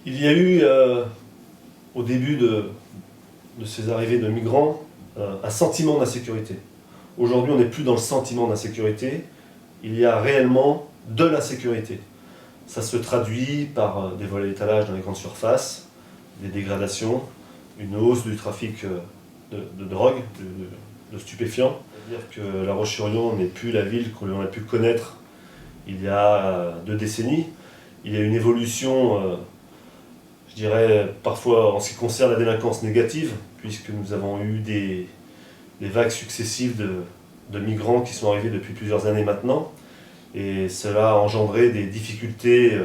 Il y a eu, au début de ces arrivées de migrants, un sentiment d'insécurité. Aujourd'hui, on n'est plus dans le sentiment d'insécurité, il y a réellement de l'insécurité. Ça se traduit par des vols à l'étalage dans les grandes surfaces, des dégradations, une hausse du trafic de drogue, de stupéfiants. C'est-à-dire que La Roche-sur-Yon n'est plus la ville qu'on a pu connaître il y a 2 décennies. Il y a une évolution, je dirais, parfois en ce qui concerne la délinquance négative, puisque nous avons eu des vagues successives de migrants qui sont arrivés depuis plusieurs années maintenant. Et cela a engendré des difficultés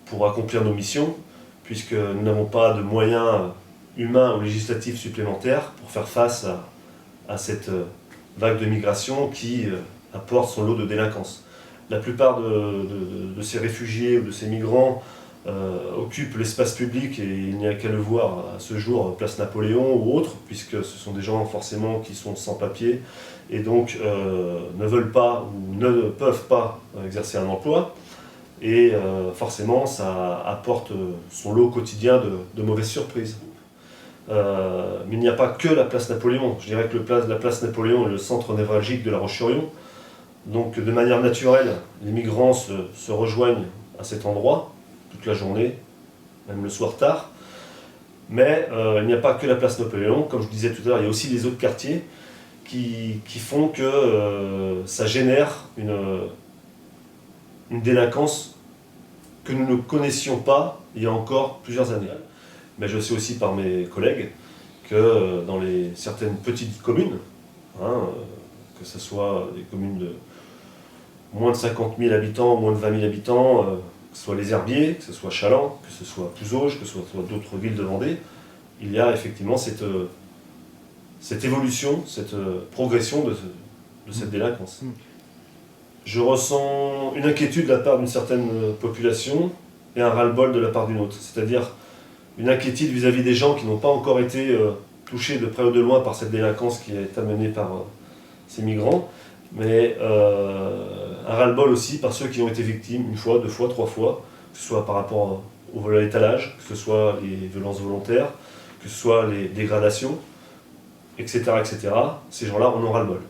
pour accomplir nos missions, puisque nous n'avons pas de moyens humains ou législatifs supplémentaires pour faire face à cette vague de migration qui apporte son lot de délinquance. La plupart de ces réfugiés ou de ces migrants occupent l'espace public et il n'y a qu'à le voir à ce jour, place Napoléon ou autre, puisque ce sont des gens forcément qui sont sans papier et donc ne veulent pas ou ne peuvent pas exercer un emploi. Et forcément, ça apporte son lot quotidien de mauvaises surprises. Mais il n'y a pas que la place Napoléon. Je dirais que la place Napoléon est le centre névralgique de La Roche-sur-Yon. Donc de manière naturelle, les migrants se rejoignent à cet endroit toute la journée, même le soir tard. Mais il n'y a pas que la place Napoléon, comme je disais tout à l'heure, il y a aussi les autres quartiers qui font que ça génère une délinquance que nous ne connaissions pas il y a encore plusieurs années. Mais je sais aussi par mes collègues que dans certaines petites communes, que ce soit des communes de moins de 50 000 habitants, moins de 20 000 habitants, que ce soit les Herbiers, que ce soit Chaland, que ce soit Pouzauges, que ce soit d'autres villes de Vendée, il y a effectivement cette évolution, cette progression de cette délinquance. Je ressens une inquiétude de la part d'une certaine population et un ras-le-bol de la part d'une autre. C'est-à-dire une inquiétude vis-à-vis des gens qui n'ont pas encore été touchés de près ou de loin par cette délinquance qui est amenée par ces migrants, mais un ras-le-bol aussi par ceux qui ont été victimes une fois, 2 fois, 3 fois, que ce soit par rapport au vol à l'étalage, que ce soit les violences volontaires, que ce soit les dégradations, etc. etc. Ces gens-là en ont ras-le-bol.